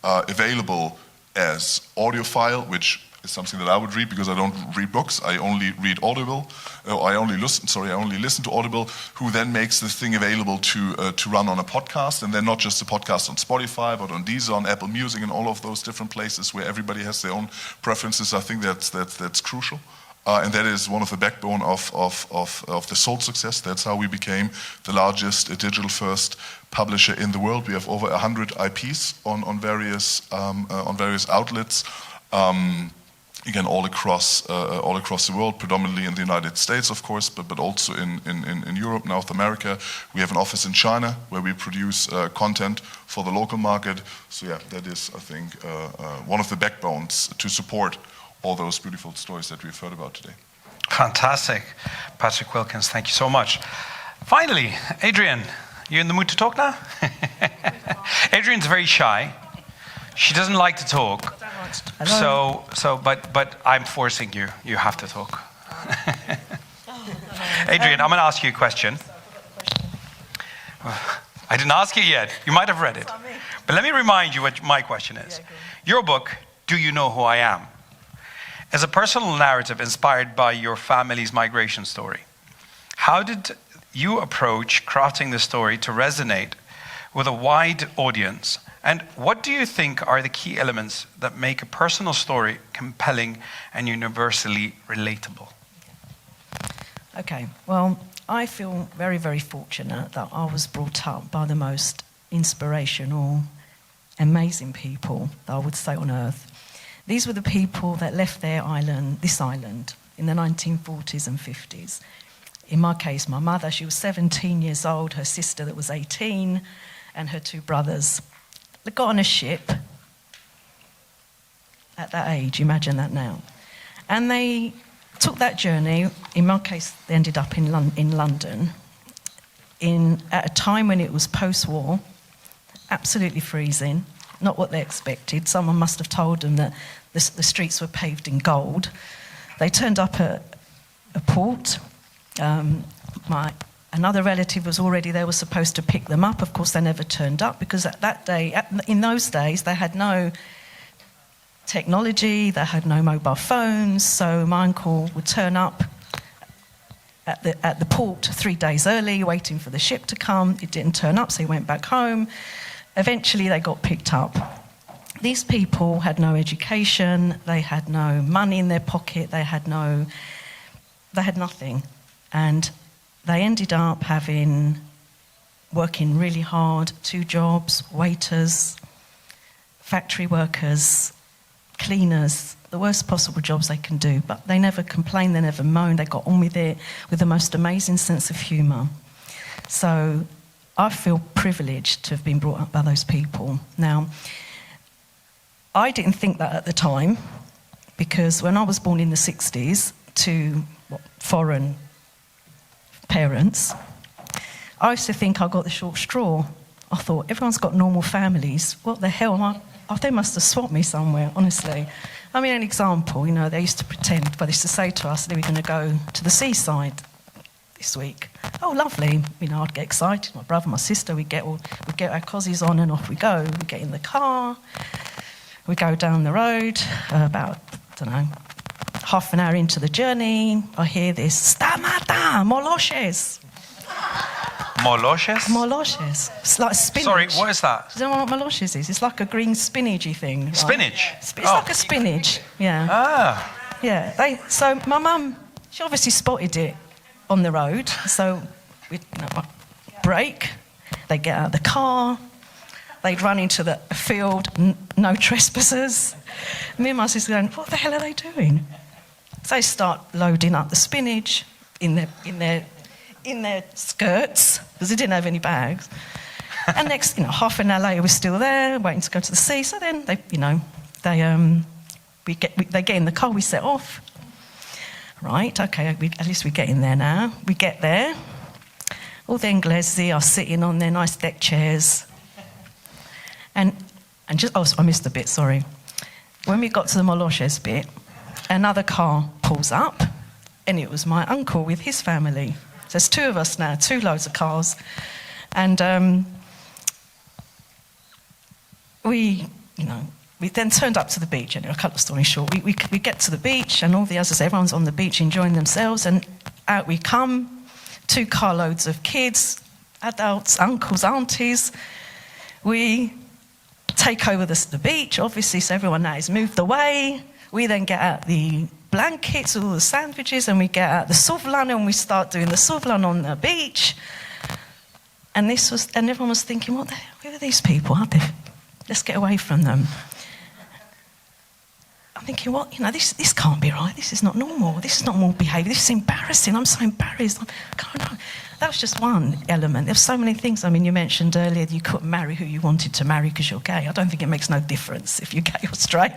Speaker 7: available as audio file, which is something that I would read because I don't read books. I only read Audible. I only listen to Audible, who then makes this thing available to run on a podcast, and then not just a podcast on Spotify, but on Deezer, on Apple Music, and all of those different places where everybody has their own preferences. I think that's crucial. And that is one of the backbone of the Soul success. That's how we became the largest digital-first publisher in the world. We have over 100 IPs on various outlets. again, all across the world, predominantly in the United States, of course, but also in Europe, North America. We have an office in China where we produce content for the local market. So yeah, that is, I think, one of the backbones to support all those beautiful stories that we've heard about today.
Speaker 1: Fantastic. Patrick Wilkins, thank you so much. Finally, Adrian, you in the mood to talk now? Adrian's very shy. She doesn't like to talk. But I'm forcing you. You have to talk. Adrian, I'm going to ask you a question. I didn't ask you yet. You might have read it. But let me remind you what my question is. Your book, Do You Know Who I Am? Is a personal narrative inspired by your family's migration story. How did you approach crafting the story to resonate with a wide audience? And what do you think are the key elements that make a personal story compelling and universally relatable?
Speaker 4: Okay, well, I feel very, very fortunate that I was brought up by the most inspirational, amazing people that I would say on earth. These were the people that left this island, in the 1940s and 50s. In my case, my mother, she was 17 years old, her sister that was 18, and her two brothers. They got on a ship at that age, imagine that now. And they took that journey. In my case, they ended up in London at a time when it was post-war, absolutely freezing, not what they expected. Someone must have told them that the streets were paved in gold. They turned up at a port. Another relative was already there, was supposed to pick them up. Of course, they never turned up because in those days, they had no technology, they had no mobile phones. So my uncle would turn up at the port 3 days early, waiting for the ship to come. It didn't turn up, so he went back home. Eventually, they got picked up. These people had no education, they had no money in their pocket, they had nothing. And they ended up working really hard, 2 jobs, waiters, factory workers, cleaners, the worst possible jobs they can do. But they never complained, they never moaned, they got on with it with the most amazing sense of humour. So I feel privileged to have been brought up by those people. Now, I didn't think that at the time, because when I was born in the 60s to foreign parents, I used to think I got the short straw. I thought, everyone's got normal families. What the hell? They must have swapped me somewhere, honestly. I mean, an example, they used to pretend, they used to say to us they were going to go to the seaside this week. Oh, lovely. I'd get excited. My brother, my sister, we'd get our cozies on and off we go. We get in the car. We go down the road, about, half an hour into the journey. I hear this, stamata, moloshes.
Speaker 1: Moloshes?
Speaker 4: Moloshes. It's like spinach.
Speaker 1: Sorry, what is that?
Speaker 4: Do you know what moloshes is? It's like a green spinachy thing. Right?
Speaker 1: Spinach?
Speaker 4: It's like a spinach, yeah.
Speaker 1: Ah.
Speaker 4: Yeah, so my mum, she obviously spotted it on the road. So we brake, they get out of the car, they'd run into the field, no trespassers. Me and my sister going, what the hell are they doing? So they start loading up the spinach in their skirts, because they didn't have any bags. And next, half an hour later, we're still there, waiting to go to the sea. So then they get in the car, we set off. Right, okay, at least we get in there now. We get there. All the Inglesi are sitting on their nice deck chairs. And I missed a bit, sorry. When we got to the Moloshes bit, another car pulls up, and it was my uncle with his family. So there's 2 of us now, 2 loads of cars. And we then turned up to the beach. And a couple of stories short, we get to the beach, and all the others, everyone's on the beach enjoying themselves, and out we come, 2 carloads of kids, adults, uncles, aunties. We take over the beach, obviously, so everyone now is moved away. We then get out the blankets, all the sandwiches, and we get out the suvlan, and we start doing the suvlan on the beach. And everyone was thinking, who are these people? Let's get away from them. I'm thinking, what, this can't be right. This is not normal. This is not normal behaviour. This is embarrassing. I'm so embarrassed. That was just one element. There's so many things. I mean, you mentioned earlier that you couldn't marry who you wanted to marry because you're gay. I don't think it makes no difference if you're gay or straight.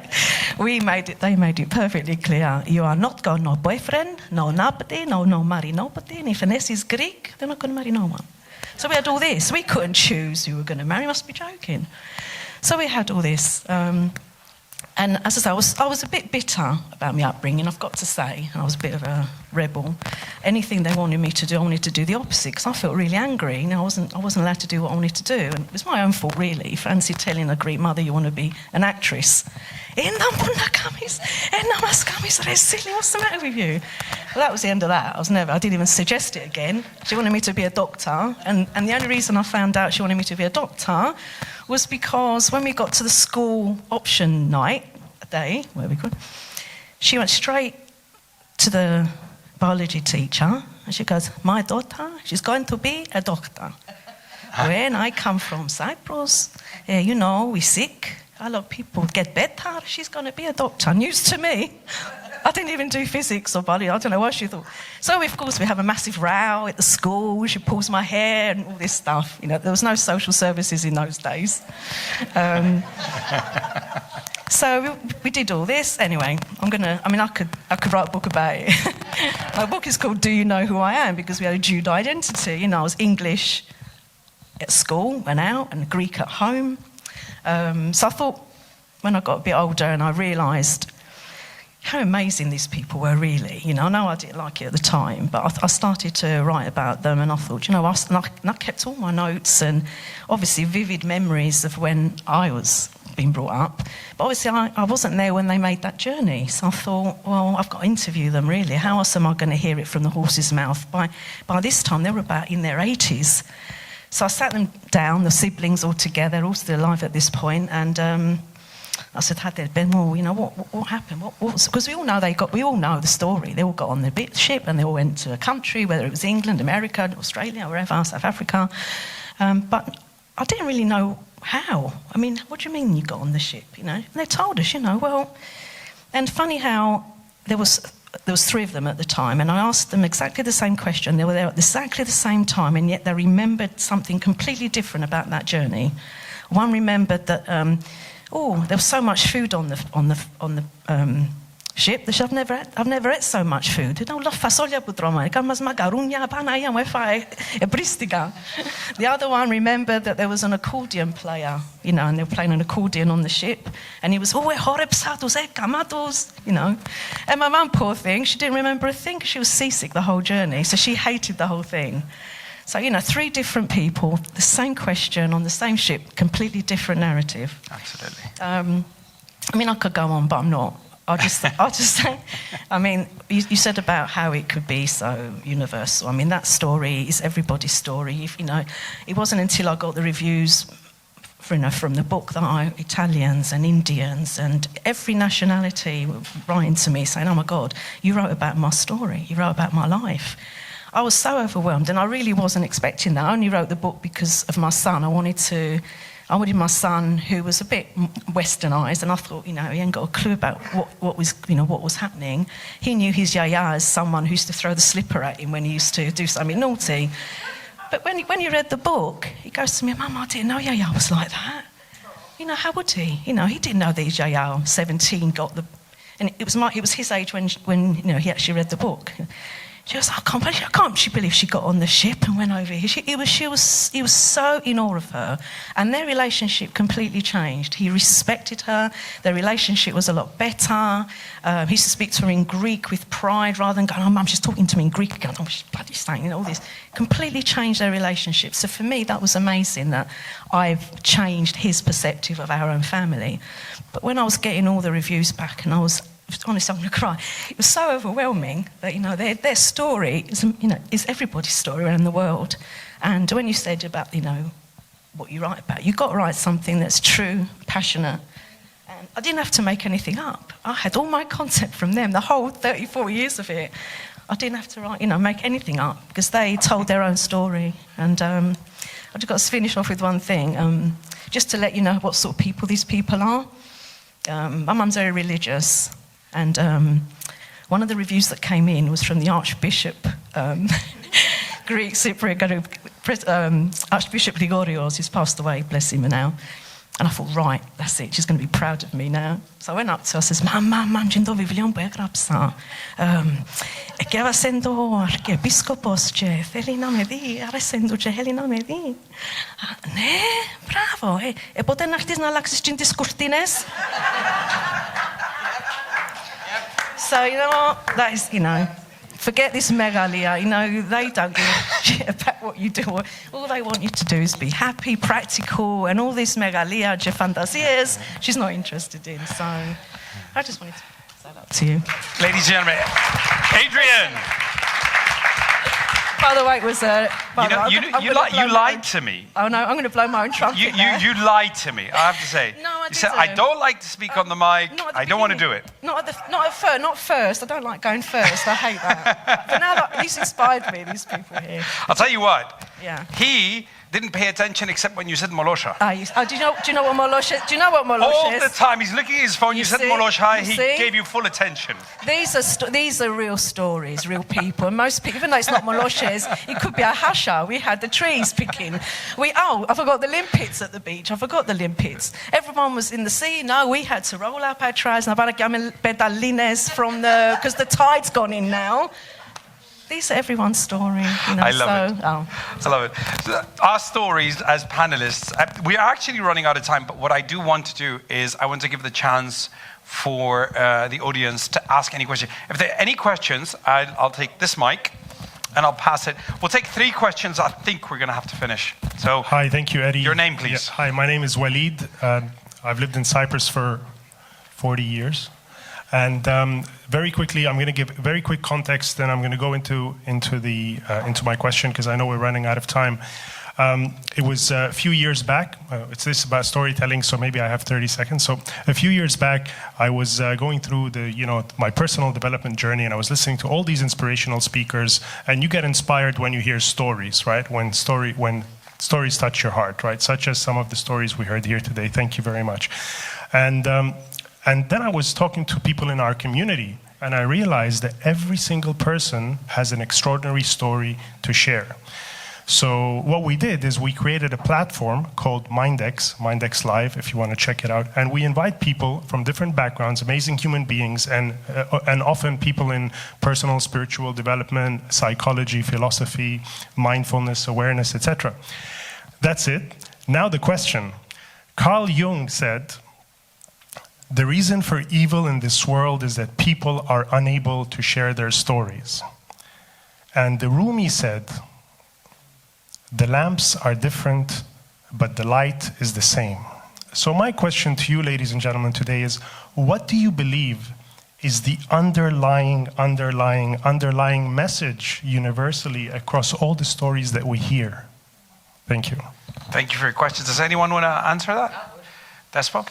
Speaker 4: They made it perfectly clear. You are not got no boyfriend, no nobody, no marry nobody. And if an S is Greek, they're not going to marry no one. So we had all this. We couldn't choose who we were going to marry. You must be joking. So we had all this. And as I say, I was a bit bitter about my upbringing, I've got to say. I was a bit of a rebel. Anything they wanted me to do, I wanted to do the opposite, because I felt really angry. I wasn't allowed to do what I wanted to do. And it was my own fault, really. Fancy telling a Greek mother you want to be an actress. What's the matter with you? Well, that was the end of that. I didn't even suggest it again. She wanted me to be a doctor. And the only reason I found out she wanted me to be a doctor was because when we got to the school option night, she went straight to the biology teacher and she goes, my daughter, she's going to be a doctor. When I come from Cyprus, we're sick, a lot of people get better, she's going to be a doctor. News to me. I didn't even do physics or biology. I don't know what she thought. So, of course, we have a massive row at the school. She pulls my hair and all this stuff. There was no social services in those days. So we did all this. Anyway, I could write a book about it. My book is called Do You Know Who I Am? Because we had a Jude identity. I was English at school, went out, and Greek at home. So I thought, when I got a bit older and I realised how amazing these people were, really. I know I didn't like it at the time, but I started to write about them, and I thought, I kept all my notes and obviously vivid memories of when I was being brought up. But obviously I wasn't there when they made that journey. So I thought, well, I've got to interview them, really. How else am I going to hear it from the horse's mouth? By this time, they were about in their 80s. So I sat them down, the siblings all together, all still alive at this point, and I said, Ben, what happened? Because we all know the story. They all got on the ship and they all went to a country, whether it was England, America, Australia, wherever, South Africa. But I didn't really know how. What do you mean you got on the ship? And they told us, well. And funny how there was 3 of them at the time, and I asked them exactly the same question. They were there at exactly the same time, and yet they remembered something completely different about that journey. One remembered that. There was so much food on the ship that I've never ate so much food. The other one remembered that there was an accordion player, and they were playing an accordion on the ship, and he was, And my mum, poor thing, she didn't remember a thing because she was seasick the whole journey, so she hated the whole thing. So, 3 different people, the same question on the same ship, completely different narrative.
Speaker 1: Absolutely.
Speaker 4: I could go on, but I'm not. I'll just say, you said about how it could be so universal. That story is everybody's story. It wasn't until I got the reviews from the book that Italians and Indians and every nationality were writing to me saying, oh my God, you wrote about my story, you wrote about my life. I was so overwhelmed, and I really wasn't expecting that. I only wrote the book because of my son. I wanted my son, who was a bit westernised, and I thought, he hadn't got a clue about what was happening. He knew his yaya as someone who used to throw the slipper at him when he used to do something naughty. But when he read the book, he goes to me, Mum, I didn't know yaya was like that. How would he? He didn't know that his yaya, 17, got the... And it was his age when he actually read the book. She was, I can't believe she got on the ship and went over here. He was so in awe of her. And their relationship completely changed. He respected her. Their relationship was a lot better. He used to speak to her in Greek with pride rather than going, oh, Mum, she's talking to me in Greek again. Oh, she's bloody saying, all this. Completely changed their relationship. So for me, that was amazing that I've changed his perspective of our own family. But when I was getting all the reviews back and honestly, I'm going to cry. It was so overwhelming that, their story is everybody's story around the world. And when you said about, what you write about, you've got to write something that's true, passionate. And I didn't have to make anything up. I had all my content from them, the whole 34 years of it. I didn't have to write, make anything up because they told their own story. And I've just got to finish off with one thing, just to let you know what sort of people these people are. My mum's very religious. And one of the reviews that came in was from the Archbishop, Greek Cypriot, Archbishop Grigorios, who's passed away, bless him now. And I thought, right, that's it, she's going to be proud of me now. So I went up to her, I says, Mam, dzień dobry, william bo έγραψα. Και έβασεν το αρχιεπίσκοπος και θέλει να με δει, άρεσεν του και θέλει να με δει. Ναι, μπράβο, ποτέ να έρθεις να αλλάξεις τις κουρτίνες. So, you know what, that is, you know, forget this megalia, you know, they don't give a shit about what you do. All they want you to do is be happy, practical, and all this megalia, fantasias, she's not interested in. So I just wanted to say that to you.
Speaker 1: Ladies and gentlemen, Adrian!
Speaker 4: By the way, it was
Speaker 1: You lied to me.
Speaker 4: Oh no, I'm going to blow my own trumpet now.
Speaker 1: You lied to me, I have to say.
Speaker 4: No, I
Speaker 1: You said,
Speaker 4: didn't.
Speaker 1: I don't like to speak on the mic, I don't want to do it.
Speaker 4: Not first. I don't like going first. I hate that. But now that these inspired me, these people here.
Speaker 1: I'll tell you what,
Speaker 4: Yeah.
Speaker 1: he didn't pay attention except when you said Molosha.
Speaker 4: Do you know what Molosh is? Do you know what Molosh
Speaker 1: All
Speaker 4: is?
Speaker 1: the time, he's looking at his phone, you said
Speaker 4: see?
Speaker 1: Molosha,
Speaker 4: You
Speaker 1: he
Speaker 4: see?
Speaker 1: gave you full attention.
Speaker 4: These are real stories, real people. And most people, even though it's not Moloshes, it could be a hasha. We had the trees picking. I forgot the limpets at the beach. I forgot the limpets. Everyone was in the sea. No, we had to roll up our trousers because the tide's gone in now. These are everyone's story. You know,
Speaker 1: I love it.
Speaker 4: Oh.
Speaker 1: I love it. So our stories as panelists, we are actually running out of time, but what I do want to do is I want to give the chance for the audience to ask any question. If there are any questions, I'll take this mic and I'll pass it. We'll take 3 questions. I think we're going to have to finish. So,
Speaker 8: hi, thank you, Eddie.
Speaker 1: Your name, please.
Speaker 8: Yeah, hi, my name is Walid. I've lived in Cyprus for 40 years. And very quickly, I'm going to give very quick context, then I'm going to go into my question because I know we're running out of time. It was a few years back. It's about storytelling, so maybe I have 30 seconds. So a few years back, I was going through my personal development journey, and I was listening to all these inspirational speakers. And you get inspired when you hear stories, right? When stories touch your heart, right? Such as some of the stories we heard here today. Thank you very much. And then I was talking to people in our community, and I realized that every single person has an extraordinary story to share. So what we did is we created a platform called Mindex Live, if you want to check it out. And we invite people from different backgrounds, amazing human beings, and often people in personal, spiritual development, psychology, philosophy, mindfulness, awareness, etc. That's it. Now the question. Carl Jung said, the reason for evil in this world is that people are unable to share their stories. And the Rumi said, the lamps are different, but the light is the same. So my question to you, ladies and gentlemen, today is, what do you believe is the underlying message universally across all the stories that we hear? Thank you.
Speaker 1: Thank you for your questions. Does anyone want to answer that? Despo?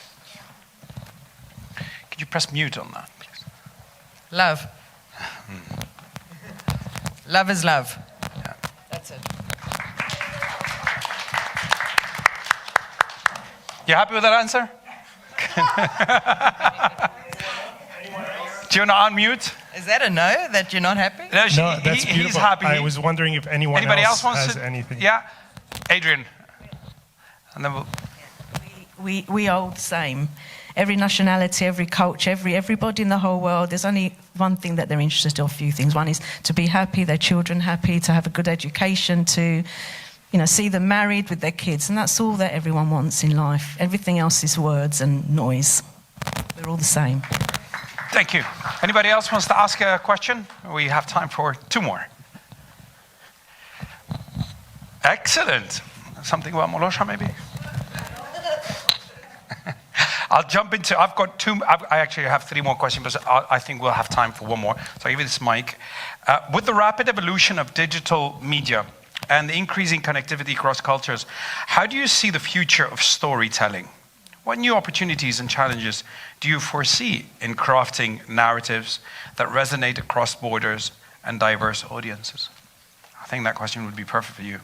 Speaker 1: Could you press mute on that, please?
Speaker 6: Love. Love is love.
Speaker 1: Yeah.
Speaker 6: That's it.
Speaker 1: You happy with that answer? Do you want to unmute?
Speaker 6: Is that a no, that you're not happy?
Speaker 8: No, that's beautiful.
Speaker 1: He's happy.
Speaker 8: I was wondering if
Speaker 1: Anybody else wants
Speaker 8: has
Speaker 1: to,
Speaker 8: anything.
Speaker 1: Yeah, Adrian. And then
Speaker 4: We are all the same. Every nationality, every culture, everybody in the whole world, there's only one thing that they're interested in, a few things. One is to be happy, their children happy, to have a good education, to see them married with their kids. And that's all that everyone wants in life. Everything else is words and noise. We're all the same.
Speaker 1: Thank you. Anybody else wants to ask a question? We have time for 2 more. Excellent. Something about Molosha, maybe? I'll jump into, I've got 2, I actually have 3 more questions, but I think we'll have time for 1 more. So I'll give you this mic. With the rapid evolution of digital media and the increasing connectivity across cultures, how do you see the future of storytelling? What new opportunities and challenges do you foresee in crafting narratives that resonate across borders and diverse audiences? I think that question would be perfect for you.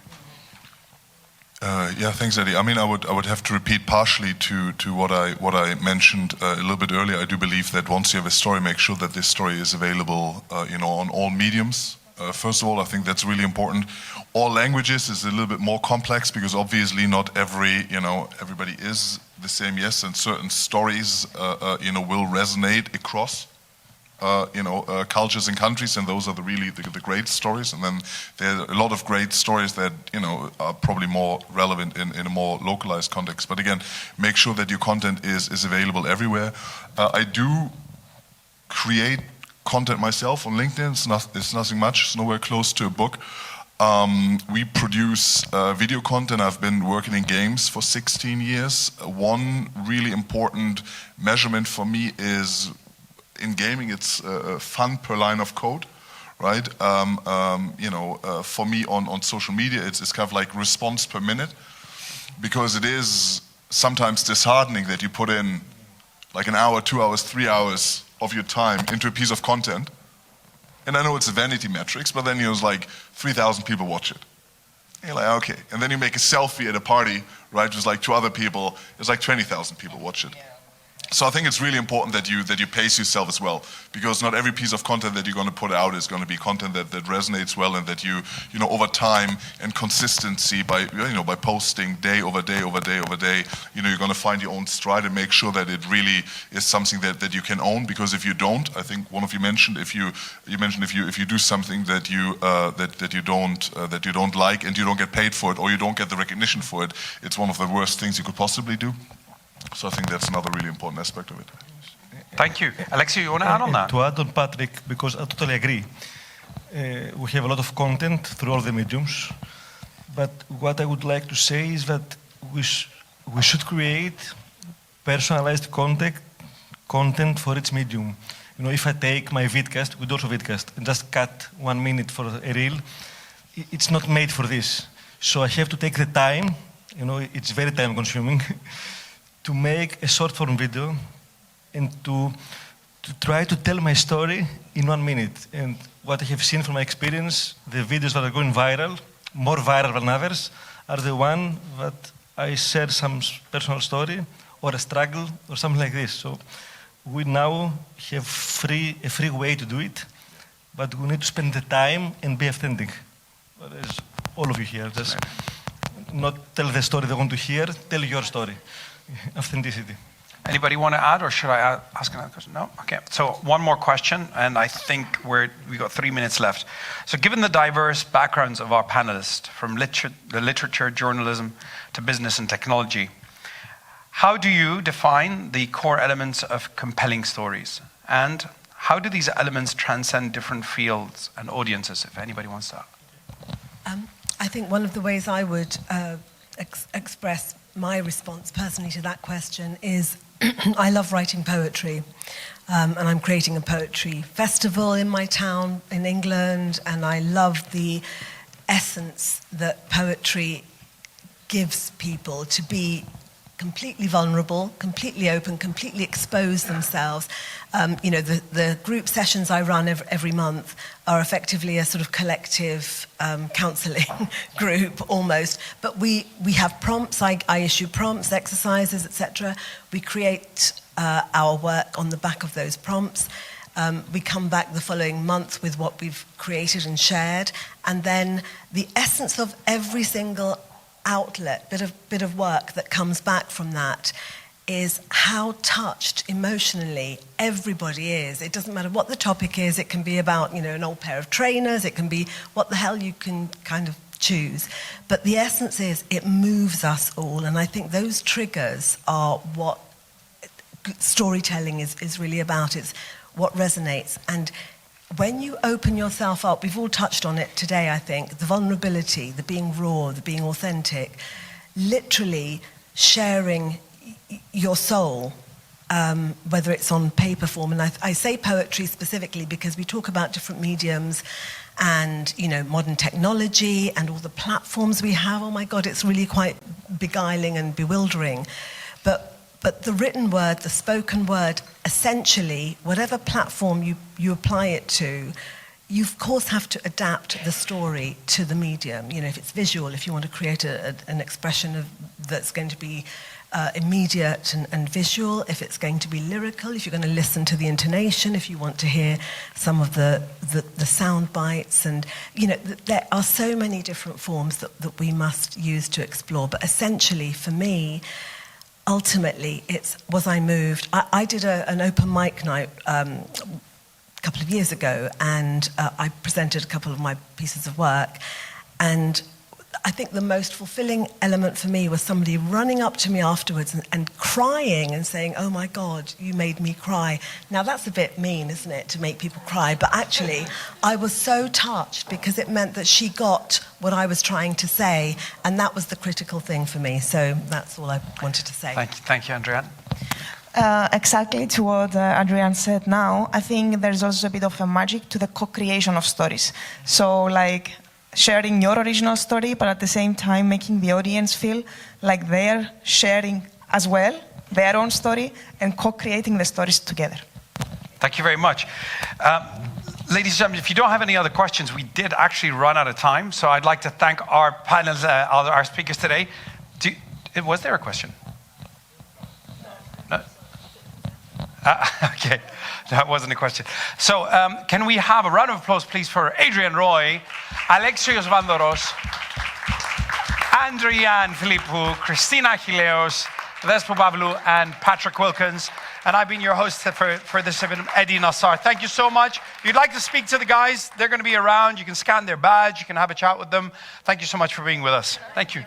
Speaker 7: Yeah, thanks, Eddie. I mean, I would have to repeat partially to what I mentioned a little bit earlier. I do believe that once you have a story, make sure that this story is available, on all mediums. First of all, I think that's really important. All languages is a little bit more complex because obviously not everybody is the same. Yes, and certain stories, will resonate across. Cultures and countries, and those are the great stories. And then there are a lot of great stories that are probably more relevant in a more localized context. But again, make sure that your content is available everywhere. I do create content myself on LinkedIn. It's nothing much. It's nowhere close to a book. We produce video content. I've been working in games for 16 years. One really important measurement for me is, in gaming, it's fun per line of code, right? For me on social media, it's kind of like response per minute, because it is sometimes disheartening that you put in like an hour, 2 hours, 3 hours of your time into a piece of content. And I know it's a vanity metrics, but then it's like 3,000 people watch it. And you're like, okay. And then you make a selfie at a party, right? Just like 2 other people, it's like 20,000 people watch it. So I think it's really important that you pace yourself as well, because not every piece of content that you're going to put out is going to be content that resonates well, and that you over time and consistency by posting day over day over day over day, you're going to find your own stride and make sure that it really is something that you can own. Because if you don't, I think one of you mentioned, if you do something that you don't like and you don't get paid for it, or you don't get the recognition for it, it's one of the worst things you could possibly do. So I think that's another really important aspect of it.
Speaker 1: Thank you. Alexei, you want to add on that?
Speaker 3: To add on Patrick, because I totally agree. We have a lot of content through all the mediums, but what I would like to say is that we should create personalized content for each medium. If I take my vidcast, we do also vidcast, and just cut 1 minute for a reel, it's not made for this. So I have to take the time, it's very time consuming, to make a short form video and to try to tell my story in 1 minute. And what I have seen from my experience, the videos that are going viral, more viral than others, are the one that I share some personal story or a struggle or something like this. So we now have a free way to do it, but we need to spend the time and be authentic. Whereas all of you here, just not tell the story they want to hear, tell your story. Authenticity.
Speaker 1: Anybody want to add, or should I ask another question? No? Okay. So one more question, and I think we got 3 minutes left. So given the diverse backgrounds of our panelists, from the literature, journalism, to business and technology, how do you define the core elements of compelling stories? And how do these elements transcend different fields and audiences, if anybody wants to?
Speaker 2: I think one of the ways I would express my response personally to that question is I love writing poetry, and I'm creating a poetry festival in my town in England, and I love the essence that poetry gives people to be completely vulnerable, completely open, completely expose themselves. The group sessions I run every month are effectively a sort of collective counselling group almost. But we have prompts. I issue prompts, exercises, etc. We create our work on the back of those prompts. We come back the following month with what we've created and shared, and then the essence of every single outlet, bit of work that comes back from that is how touched emotionally everybody is. It doesn't matter what the topic is. It can be about, an old pair of trainers. It can be what the hell you can kind of choose. But the essence is it moves us all. And I think those triggers are what storytelling is really about. It's what resonates. And when you open yourself up, we've all touched on it today, I think, the vulnerability, the being raw, the being authentic, literally sharing your soul, whether it's on paper form. And I say poetry specifically because we talk about different mediums and, modern technology and all the platforms we have. Oh my God, it's really quite beguiling and bewildering. But the written word, the spoken word, essentially, whatever platform you apply it to, you of course have to adapt the story to the medium. You know, if it's visual, if you want to create an expression that's going to be immediate and visual, if it's going to be lyrical, if you're going to listen to the intonation, if you want to hear some of the sound bites, and you know, there are so many different forms that we must use to explore. But essentially, for me, ultimately, was I moved? I did an open mic night a couple of years ago, and I presented a couple of my pieces of work, and I think the most fulfilling element for me was somebody running up to me afterwards and crying and saying, "Oh my God, you made me cry." Now that's a bit mean, isn't it, to make people cry? But actually, I was so touched because it meant that she got what I was trying to say, and that was the critical thing for me. So that's all I wanted to say.
Speaker 1: Thank you, Adrian.
Speaker 5: Exactly to what Adrian said now, I think there's also a bit of a magic to the co-creation of stories. So like sharing your original story, but at the same time making the audience feel like they're sharing as well their own story and co-creating the stories together.
Speaker 1: Thank you very much. Ladies and gentlemen, if you don't have any other questions, we did actually run out of time, so I'd like to thank our panelists, our speakers today. Was there a question? No? Okay, that wasn't a question. So can we have a round of applause, please, for Adrian Roy, Alexios Vandoros, Andrian Philippou, Christina Achilleos, Vespo Pavlou, and Patrick Wilkins. And I've been your host for this event, Eddie Nassar. Thank you so much. If you'd like to speak to the guys, they're going to be around. You can scan their badge. You can have a chat with them. Thank you so much for being with us. Thank you.